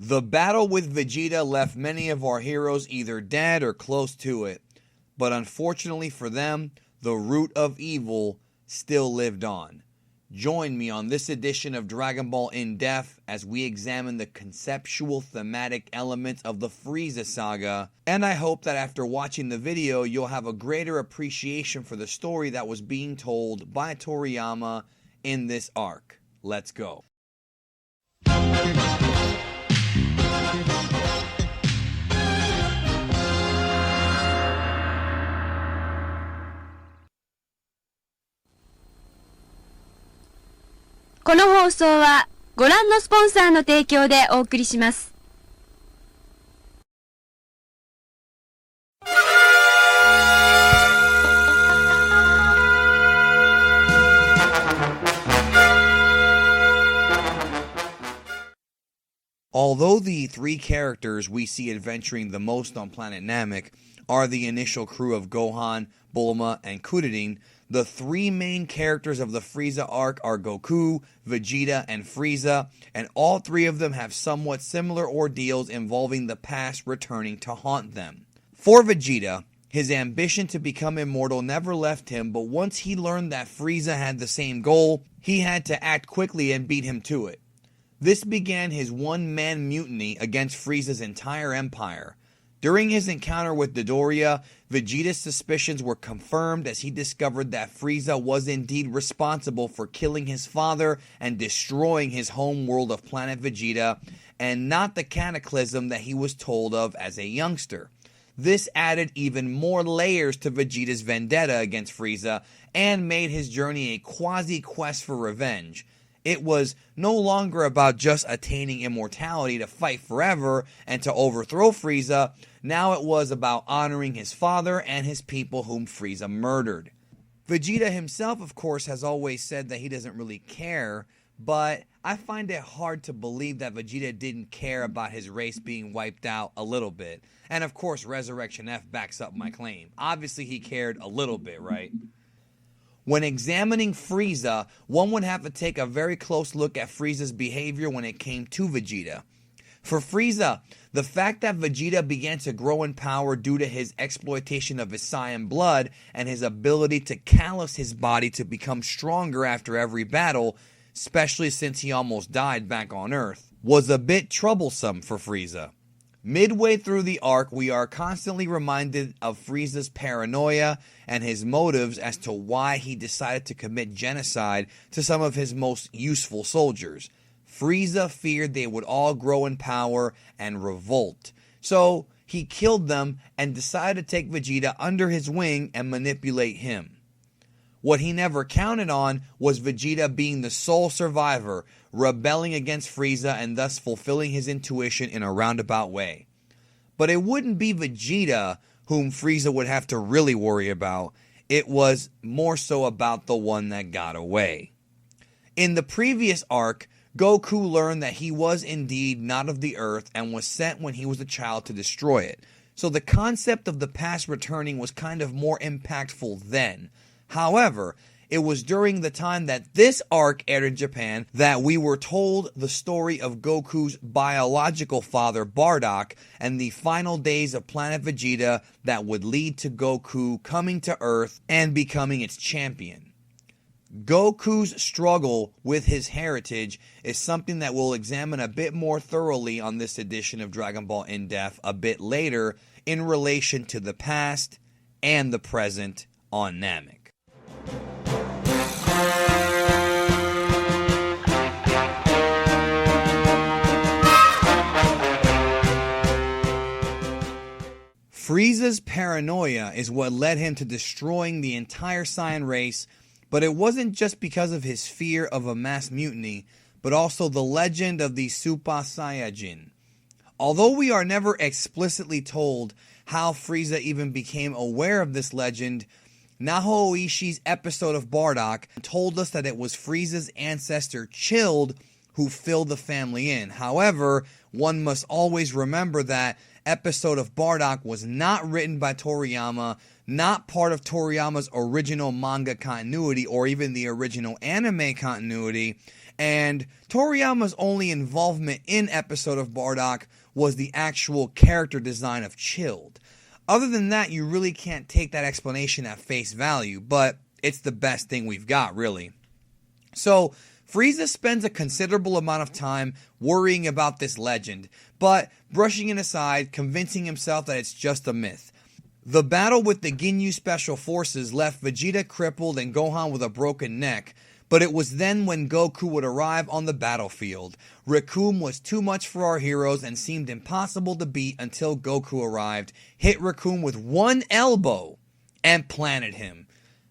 The battle with Vegeta left many of our heroes either dead or close to it, but unfortunately for them, the root of evil still lived on. Join me on this edition of Dragon Ball In Depth as we examine the conceptual thematic elements of the Frieza Saga, and I hope that after watching the video you'll have a greater appreciation for the story that was being told by Toriyama in this arc. Let's go. この放送はご覧のスポンサーの提供でお送りします。Although the three characters we see adventuring the most on planet Namek are the initial crew of Gohan, Bulma, and Kuririn, the three main characters of the Frieza arc are Goku, Vegeta, and Frieza, and all three of them have somewhat similar ordeals involving the past returning to haunt them. For Vegeta, his ambition to become immortal never left him, but once he learned that Frieza had the same goal, he had to act quickly and beat him to it. This began his one-man mutiny against Frieza's entire empire. During his encounter with Dodoria, Vegeta's suspicions were confirmed as he discovered that Frieza was indeed responsible for killing his father and destroying his home world of planet Vegeta, and not the cataclysm that he was told of as a youngster. This added even more layers to Vegeta's vendetta against Frieza and made his journey a quasi-quest for revenge. It was no longer about just attaining immortality to fight forever and to overthrow Frieza. Now it was about honoring his father and his people whom Frieza murdered. Vegeta himself, of course, has always said that he doesn't really care, but I find it hard to believe that Vegeta didn't care about his race being wiped out a little bit. And of course, Resurrection F backs up my claim. Obviously he cared a little bit, right? When examining Frieza, one would have to take a very close look at Frieza's behavior when it came to Vegeta. For Frieza, the fact that Vegeta began to grow in power due to his exploitation of his Saiyan blood and his ability to callous his body to become stronger after every battle, especially since he almost died back on Earth, was a bit troublesome for Frieza. Midway through the arc, we are constantly reminded of Frieza's paranoia and his motives as to why he decided to commit genocide to some of his most useful soldiers. Frieza feared they would all grow in power and revolt, so he killed them and decided to take Vegeta under his wing and manipulate him. What he never counted on was Vegeta being the sole survivor, rebelling against Frieza and thus fulfilling his intuition in a roundabout way. But it wouldn't be Vegeta whom Frieza would have to really worry about. It was more so about the one that got away. In the previous arc, Goku learned that he was indeed not of the Earth and was sent when he was a child to destroy it. So the concept of the past returning was kind of more impactful then. However, it was during the time that this arc aired in Japan that we were told the story of Goku's biological father Bardock and the final days of Planet Vegeta that would lead to Goku coming to Earth and becoming its champion. Goku's struggle with his heritage is something that we'll examine a bit more thoroughly on this edition of Dragon Ball In Depth a bit later in relation to the past and the present on Namek. Frieza's paranoia is what led him to destroying the entire Saiyan race, but it wasn't just because of his fear of a mass mutiny, but also the legend of the Super Saiyajin. Although we are never explicitly told how Frieza even became aware of this legend, Naho Oishi's episode of Bardock told us that it was Frieza's ancestor Chilled who filled the family in. However, one must always remember that episode of Bardock was not written by Toriyama, not part of Toriyama's original manga continuity or even the original anime continuity, and Toriyama's only involvement in episode of Bardock was the actual character design of Chilled. Other than that, you really can't take that explanation at face value, but it's the best thing we've got, really. So, Frieza spends a considerable amount of time worrying about this legend, but brushing it aside, convincing himself that it's just a myth. The battle with the Ginyu Special Forces left Vegeta crippled and Gohan with a broken neck, but it was then when Goku would arrive on the battlefield. Recoome was too much for our heroes and seemed impossible to beat until Goku arrived, hit Recoome with one elbow, and planted him.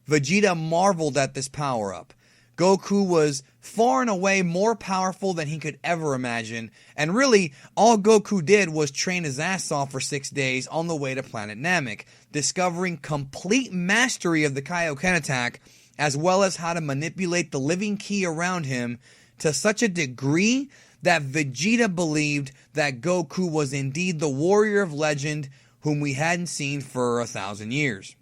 Vegeta marveled at this power-up. Goku was far and away more powerful than he could ever imagine, and really, all Goku did was train his ass off for 6 days on the way to Planet Namek, discovering complete mastery of the Kaioken attack, as well as how to manipulate the living ki around him to such a degree that Vegeta believed that Goku was indeed the warrior of legend whom we hadn't seen for 1,000 years.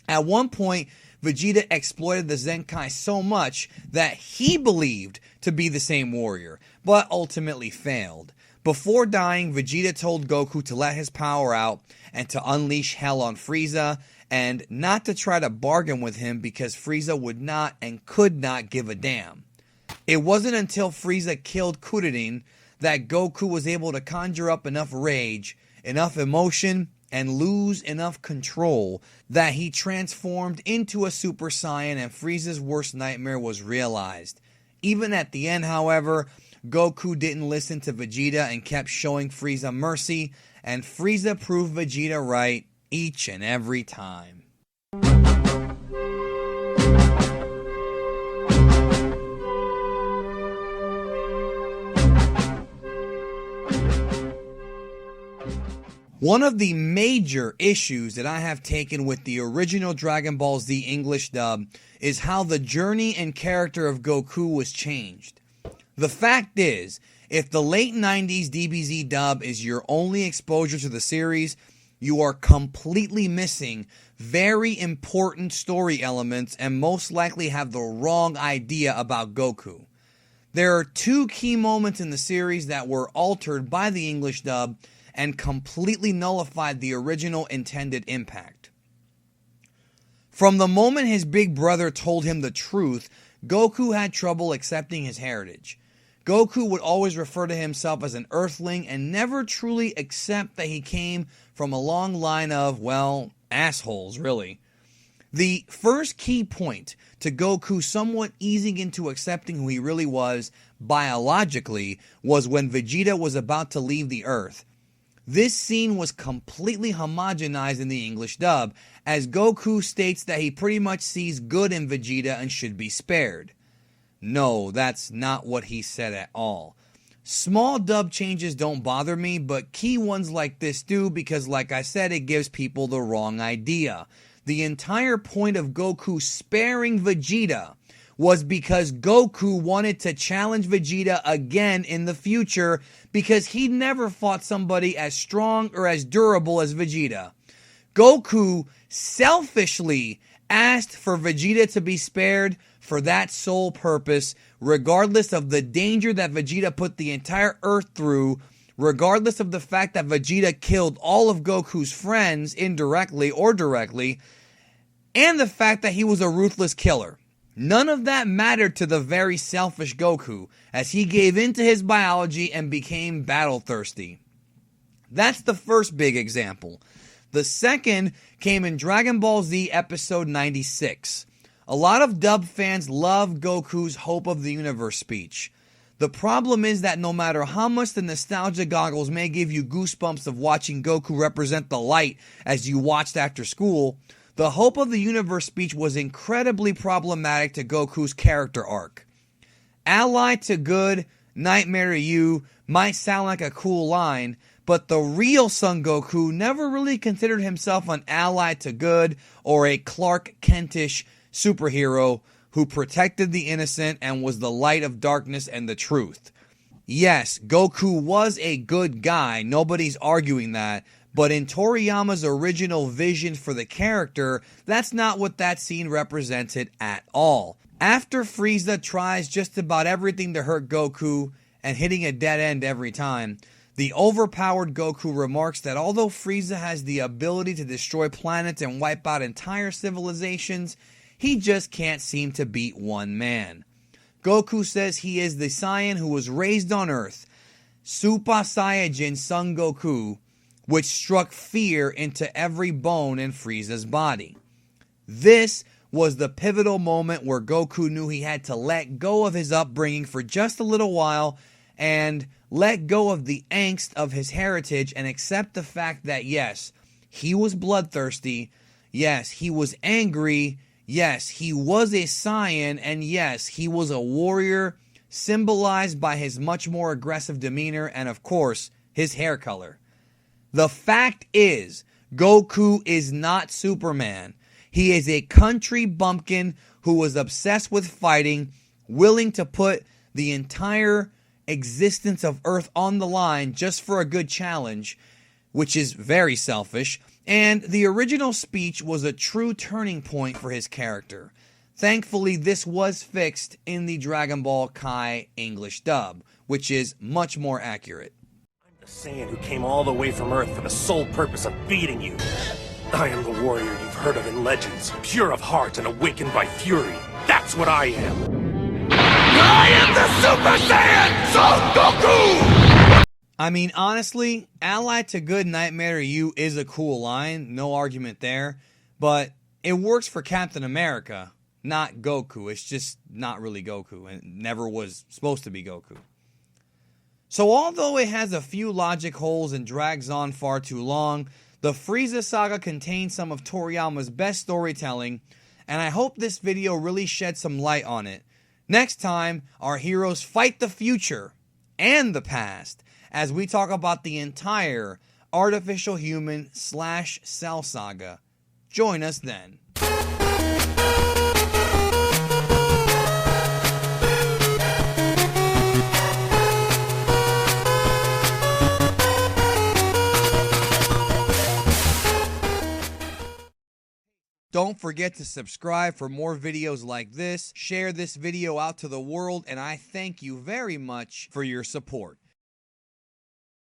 At one point, Vegeta exploited the Zenkai so much that he believed to be the same warrior, but ultimately failed. Before dying, Vegeta told Goku to let his power out and to unleash hell on Frieza, and not to try to bargain with him because Frieza would not and could not give a damn. It wasn't until Frieza killed Kuririn that Goku was able to conjure up enough rage, enough emotion, and lose enough control that he transformed into a Super Saiyan and Frieza's worst nightmare was realized. Even at the end, however, Goku didn't listen to Vegeta and kept showing Frieza mercy, and Frieza proved Vegeta right each and every time. One of the major issues that I have taken with the original Dragon Ball Z English dub is how the journey and character of Goku was changed. The fact is, if the late 90s DBZ dub is your only exposure to the series, you are completely missing very important story elements and most likely have the wrong idea about Goku. There are two key moments in the series that were altered by the English dub and completely nullified the original intended impact. From the moment his big brother told him the truth, Goku had trouble accepting his heritage. Goku would always refer to himself as an Earthling and never truly accept that he came from a long line of, well, assholes, really. The first key point to Goku somewhat easing into accepting who he really was, biologically, was when Vegeta was about to leave the Earth. This scene was completely homogenized in the English dub, as Goku states that he pretty much sees good in Vegeta and should be spared. No, that's not what he said at all. Small dub changes don't bother me, but key ones like this do because, like I said, it gives people the wrong idea. The entire point of Goku sparing Vegeta was because Goku wanted to challenge Vegeta again in the future because he'd never fought somebody as strong or as durable as Vegeta. Goku selfishly asked for Vegeta to be spared for that sole purpose, regardless of the danger that Vegeta put the entire Earth through, regardless of the fact that Vegeta killed all of Goku's friends indirectly or directly, and the fact that he was a ruthless killer. None of that mattered to the very selfish Goku, as he gave in to his biology and became battle-thirsty. That's the first big example. The second came in Dragon Ball Z episode 96. A lot of dub fans love Goku's Hope of the Universe speech. The problem is that no matter how much the nostalgia goggles may give you goosebumps of watching Goku represent the light as you watched after school, the Hope of the Universe speech was incredibly problematic to Goku's character arc. Ally to good, nightmare to you might sound like a cool line, but the real Son Goku never really considered himself an ally to good or a Clark Kentish superhero who protected the innocent and was the light of darkness and the truth. Yes, Goku was a good guy, nobody's arguing that, but in Toriyama's original vision for the character, that's not what that scene represented at all. After Frieza tries just about everything to hurt Goku and hitting a dead end every time, the overpowered Goku remarks that although Frieza has the ability to destroy planets and wipe out entire civilizations, he just can't seem to beat one man. Goku says he is the Saiyan who was raised on Earth, Super Saiyajin Son Goku, which struck fear into every bone in Frieza's body. This was the pivotal moment where Goku knew he had to let go of his upbringing for just a little while and let go of the angst of his heritage and accept the fact that yes, he was bloodthirsty, yes, he was angry, yes, he was a Saiyan, and yes, he was a warrior, symbolized by his much more aggressive demeanor and, of course, his hair color. The fact is, Goku is not Superman. He is a country bumpkin who was obsessed with fighting, willing to put the entire existence of Earth on the line just for a good challenge, which is very selfish, and the original speech was a true turning point for his character. Thankfully, this was fixed in the Dragon Ball Kai English dub, which is much more accurate. I'm the Saiyan who came all the way from Earth for the sole purpose of beating you. I am the warrior you've heard of in legends, pure of heart and awakened by fury. That's what I am. I am the Super Saiyan Son Goku! I mean, honestly, Allied to Good Nightmare to You is a cool line, no argument there, but it works for Captain America, not Goku. It's just not really Goku, and it never was supposed to be Goku. So although it has a few logic holes and drags on far too long, the Frieza Saga contains some of Toriyama's best storytelling, and I hope this video really sheds some light on it. Next time, our heroes fight the future and the past as we talk about the entire Artificial Human / Cell Saga. Join us then. Don't forget to subscribe for more videos like this. Share this video out to the world, and I thank you very much for your support.